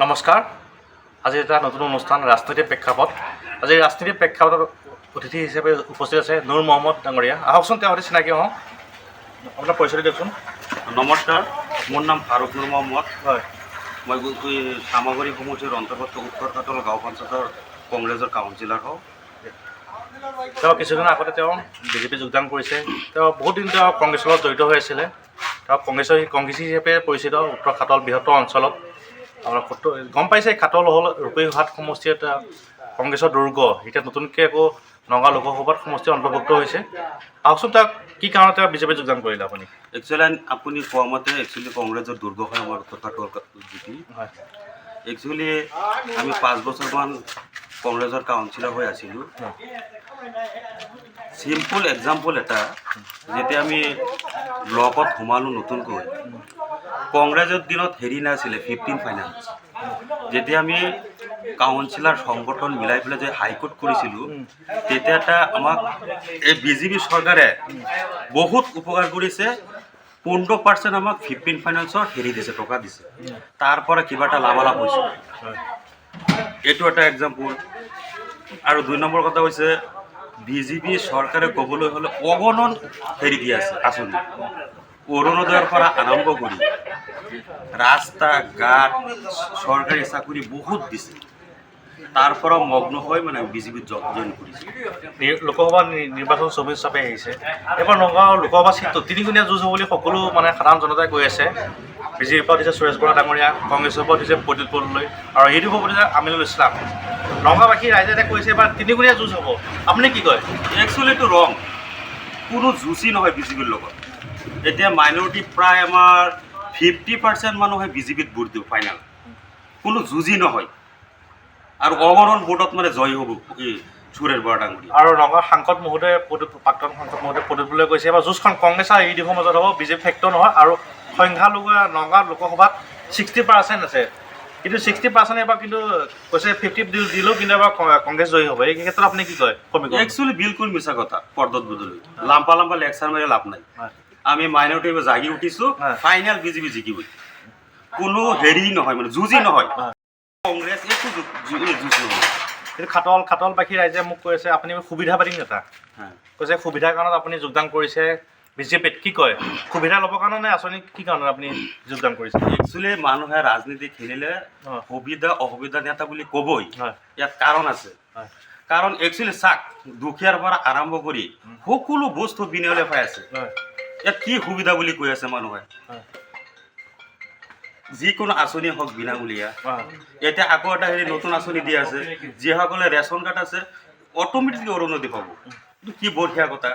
নমস্কাৰ। আজি এটা নতুন অনুষ্ঠান ৰাজনৈতিক প্ৰেক্ষাপট। আজি ৰাজনৈতিক প্ৰেক্ষাপটৰ অতিথি হিচাপে উপস্থিত আছে নুৰ মহম্মদ ডাঙৰীয়া। আহকচোন তেওঁ সৈতে চিনাকি হওঁ। আপোনাৰ পৰিচয় দিয়কচোন। নমস্কাৰ, মোৰ নাম ফাৰুক নুৰ মহম্মদ। হয়, মই চামগুৰি সমষ্টিৰ অন্তৰ্গত উত্তৰ কাটল গাঁও পঞ্চায়তৰ কংগ্ৰেছৰ কাউন্সিলৰ হওঁ। তেওঁ কিছুদিন আগতে তেওঁ বিজেপি যোগদান কৰিছে। তেওঁ বহুত দিন তেওঁ কংগ্ৰেছৰ লগত জড়িত হৈ আছিলে। তেওঁ কংগ্ৰেছী হিচাপে পৰিচিত উত্তৰ খাটল বৃহত্তৰ অঞ্চলত। আপোনাৰ গম পাইছে খাটল হ'ল ৰূপহীঘাট সমষ্টি এটা কংগ্ৰেছৰ দুৰ্গ। এতিয়া নতুনকৈ আকৌ নগাঁও লোকসভাত সমষ্টি অন্তৰ্ভুক্ত হৈছে। আহকচোন তেওঁক কি কাৰণত তেওঁ বিজেপিত যোগদান কৰিলে আপুনি? আপুনি কোৱা মতে কংগ্ৰেছৰ দুৰ্গ হয় আমাৰ উত্তৰ কাটল জিপি। হয়, আমি 5 বছৰমান কংগ্ৰেছৰ কাউন্সিলৰ হৈ আছিলোঁ। চিম্পল এক্সাম্পল এটা, যেতিয়া আমি ব্লকত সোমালোঁ নতুনকৈ, কংগ্ৰেছৰ দিনত হেৰি নাছিলে 15 ফাইনেন্স। যেতিয়া আমি কাউন্সিলৰ সংগঠন মিলাই পেলাই যে হাইকোৰ্ট কৰিছিলোঁ, তেতিয়া এটা আমাক এই বিজেপি চৰকাৰে বহুত উপকাৰ কৰিছে। 15% আমাক 15 ফাইনেন্সৰ হেৰি দিছে, টকা দিছে। তাৰ পৰা কিবা এটা লাভালাভ হৈছে। এইটো এটা এক্সাম্পল। আৰু 2 নম্বৰ কথা হৈছে, বিজেপি চৰকাৰে ক'বলৈ হ'লে অগণন হেৰি দি আছে আঁচনি। অৰুণোদয়ৰ পৰা আৰম্ভ কৰি ৰাস্তা ঘাট চৰকাৰী চাকৰি বহুত দিছে। তাৰ পৰা মগ্ন হৈ বিজেপিত জইন কৰিছে। লোকসভা নিৰ্বাচন 24 চাপে আহিছে। এইবাৰ নগাঁও লোকসভা চিটটো তিনিগুণীয়া যুঁজ হ'ব বুলি সকলো সাধাৰণ জনতাই কৈ আছে। বিজেপিৰ পৰা দিছে সুৰেশ বৰা ডাঙৰীয়া, কংগ্ৰেছৰ পৰা দিছে প্ৰদ্যুৎ বৰদলৈ, আৰু ইউডিএফৰ পৰা দিছে আমিনুল ইছলাম। নগাঁওবাসী ৰাইজে এতিয়া কৈছে এবাৰ তিনিগুণীয়া যুঁজ হ'ব। আপুনি কি কয়? একচুৱেলি এইটো ৰং। কোনো যুঁজেই নহয় বিজেপিৰ লগত। এতিয়া মাইনৰিটি প্ৰায় আমাৰ 50% মানুহে বিজেপিত ভোট দিব ফাইনেল। কোনো যুঁজেই নহয়। আৰু অগণন ভোটত জয় হ'ব এই সুৰেশ বৰা ডাঙৰীয়া। আৰু নগাঁৱৰ সাংসদ মহোদয় প্ৰাক্তন সাংসদ মহোদয় প্ৰদ্যুৎ বৰদলৈ কৈছে এবাৰ যুঁজখন কংগ্ৰেছ আৰু ইউডিএফৰ মাজত হ'ব, বিজেপি ফেক্টৰ নহয়। আৰু সংখ্যালঘু নগাঁৱত লোকসভাত 60% আছে, কিন্তু 60% এবাৰ কিন্তু কৈছে 50 দিলেও কিন্তু এবাৰ কংগ্ৰেছ জয়ী হ'ব। এই ক্ষেত্ৰত আপুনি কি কয়? একচুৱেলি বিলকুল মিছা কথা। প্ৰদ্যুৎ বৰদলৈ লাম্পা লেকচাৰ মাৰি লাভ নাই। আমি মাইনৰিটি জাগি উঠিছোঁ, ফাইনেল বিজেপি জিকিব। কোনো হেৰি নহয়, যুঁজি নহয়। কংগ্ৰেছ একো যুঁজ নহয়। কিন্তু খাটলবাসী ৰাইজে মোক কৈ আছে আপুনি সুবিধাবাদী নেতা। কৈছে সুবিধাৰ কাৰণত আপুনি যোগদান কৰিছে বিজেপিত। কি কয়? সুবিধা ল'বৰ কাৰণে নে আঁচনি কি কাৰণত আপুনি যোগদান কৰিছে? একচুৱেলি মানুহে ৰাজনীতি খেলিলে সুবিধা অসুবিধা নেতা বুলি ক'বই। ইয়াত কাৰণ আছে। কাৰণ একচুৱেলি চাক, দুখীয়াৰ পৰা আৰম্ভ কৰি সকলো বস্তু বিনামূলীয়া পাই আছে। ইয়াত কি সুবিধা বুলি কৈ আছে মানুহে? যিকোনো আঁচনি হওক বিনামূলীয়া। এতিয়া আকৌ এটা নতুন আঁচনি দি আছে, যিসকলে ৰেচন কাৰ্ড আছে অট'মেটিকলি অৰুণোদয় পাব। কি বঢ়িয়া কথা।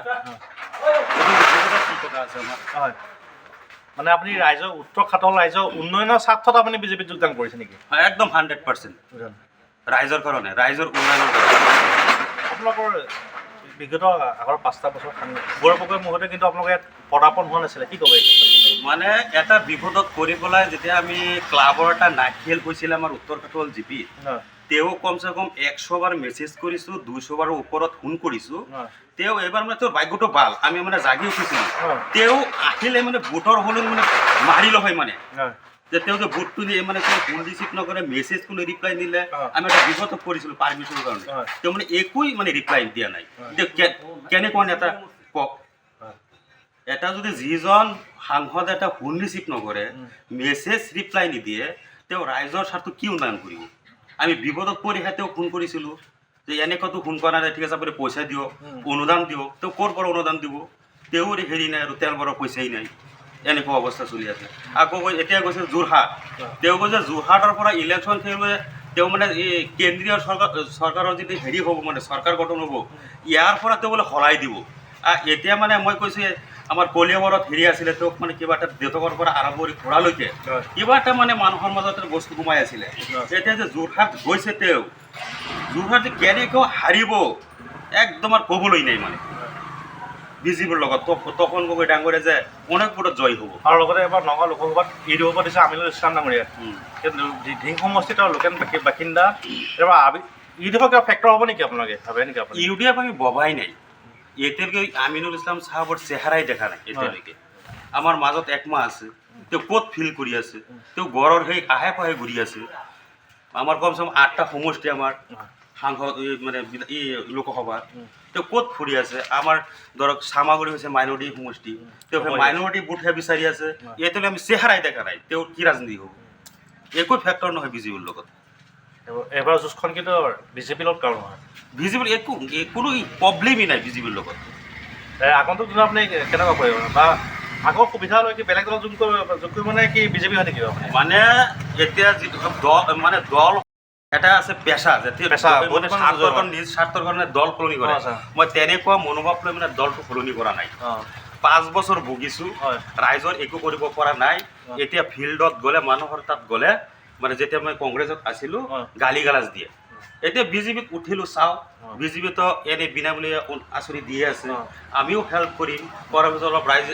আপুনি ৰাইজৰ উত্তৰ খাটল ৰাইজৰ উন্নয়নৰ স্বাৰ্থত আপুনি বিজেপিত যোগদান কৰিছে নেকি? একদম 100% ৰাইজৰ কাৰণে, ৰাইজৰ উন্নয়নৰ কাৰণে। আপোনালোকৰ বিগত আগৰ 5টা বছৰ গৌৰৱ মুহূৰ্তে কিন্তু আপোনালোকে ইয়াত পদাৰ্পণ হোৱা নাছিলে। কি ক'ব? এটা বিপদত পৰি পেলাই যেতিয়া আমি ক্লাবৰ এটা নাইট খেল হৈছিলে আমাৰ উত্তৰ কাটল জিপি, তেওঁ কমচে কম 100 বাৰ মেছেজ কৰিছোঁ, 200 বাৰৰ ওপৰত ফোন কৰিছোঁ। তেওঁ এইবাৰ তোৰ ভাগ্যটো ভাল, আমি জাগি উঠিছিলোঁ। তেওঁ আহিলে ভোটৰ হ'লে মাৰিল হয় যে তেওঁ যে ভোটটো নিয়ে ফোন ৰিচিভ নকৰে, মেছেজ কোনো ৰিপ্লাই নিদিলে। আমি এটা বিপদত পৰিছিলোঁ পাৰ্মিশ্যনৰ কাৰণে। তেওঁ একোই ৰিপ্লাই দিয়া নাই। কেনেকুৱা নেতা কওক? এটা যদি যিজন সাংসদ এটা ফোন ৰিচিভ নকৰে, মেছেজ ৰিপ্লাই নিদিয়ে, তেওঁ ৰাইজৰ স্বাৰ্থ কি উন্নয়ন কৰিব? আমি বিপদত পৰিহে তেওঁক ফোন কৰিছিলোঁ যে এনেকুৱাতো ফোন কৰা নাই, ঠিক আছে আপুনি পইচা দিয়ক, অনুদান দিয়ক। তেওঁ ক'ৰ পৰা অনুদান দিব? তেওঁৰ হেৰি নাই, আৰু তেল ভৰোৱা পইচাই নাই। এনেকুৱা অৱস্থা চলি আছে। আকৌ এতিয়া গৈছে যোৰহাট। তেওঁ কৈছে যোৰহাটৰ পৰা ইলেকশ্যন খেলিবলৈ তেওঁ এই কেন্দ্ৰীয় চৰকাৰৰ যদি হেৰি হ'ব চৰকাৰ গঠন হ'ব, ইয়াৰ পৰা তেওঁ সলাই দিব। এতিয়া মই কৈছোঁ আমাৰ কলিয়াবৰত হেৰি আছিলে, তেওঁক কিবা এটা দেউতাকৰ পৰা আৰম্ভ কৰি ঘোঁৰালৈকে কিবা এটা মানুহৰ মাজত বস্তু সোমাই আছিলে। এতিয়া যে যোৰহাট গৈছে, তেওঁ যোৰহাট যে কেনেকৈ হাৰিব একদম আৰু ক'বলৈ নাই। বিজেপিৰ লগত তপন গগৈ ডাঙৰীয়া যে অনেক ভোটত জয় হ'ব। আৰু লগতে এবাৰ নগাঁও লোকসভাত ইউডিএফৰ পৰা দিছে আমিনুল ইছলাম ডাঙৰীয়া। ঢিং সমষ্টিত লোকেল বাসিন্দা। এবাৰ ইউডিএফৰ কিবা ফেক্টৰ হ'ব নেকি আপোনালোকে ভাবে নেকি? ইউডিএফ আমি ভবাই নাই। এতিয়ালৈকে আমিনুল ইছলাম চাহাবৰ চেহেৰাই দেখা নাই এতিয়ালৈকে। আমাৰ মাজত একমাহ আছে, তেওঁ ক'ত ফিল কৰি আছে? তেওঁ গড়ৰ সেই আহে পাহে ঘূৰি আছে। আমাৰ কমচে কম 8টা সমষ্টি আমাৰ সাংসদ মানে লোকসভা তেওঁ ক'ত ফুৰি আছে আমাৰ ধৰক চামাগুৰি হৈছে মাইনৰিটি সমষ্টি তেওঁ সেই মাইনৰিটি ভোটহে বিচাৰি আছে ইয়াতে আমি চেহেৰাই দেখা নাই তেওঁ কি ৰাজনীতি হ'ব একো ফেক্টৰ নহয় বিজেপিৰ লগত এবাৰ যুঁজখন কিন্তু বিজেপিৰ লগত কাৰণ নহয় বিজেপিৰ কোনো প্ৰব্লেমেই নাই বিজেপিৰ লগত আগন্তুক দিনত আপুনি কেনেকুৱা কৰিব বা আগৰ সুবিধা লৈ কি বেলেগ দল যোগ কৰিব মানে কি বিজেপি হৈ থাকিব মানে এতিয়া যিটো দল মানে দল এটা আছে পেচা যেতিয়া নিজ স্বাৰ্থৰ কাৰণে দল সলনি কৰে মই তেনেকুৱা মনোভাৱ লৈ মানে দলটো সলনি কৰা নাই 5 বছৰ ভুগিছোঁ ৰাইজৰ একো কৰিব পৰা নাই এতিয়া ফিল্ডত গ'লে মানুহৰ তাত গ'লে মানে যেতিয়া মই কংগ্ৰেছত আছিলোঁ গালি গালাজ দিয়ে এতিয়া বিজেপিত উঠিলোঁ চাওঁ বিজেপিতো এনেই বিনামূলীয়া আঁচনি দিয়ে আছে আমিও হেল্প কৰিম কৰাৰ পিছত অলপ ৰাইজে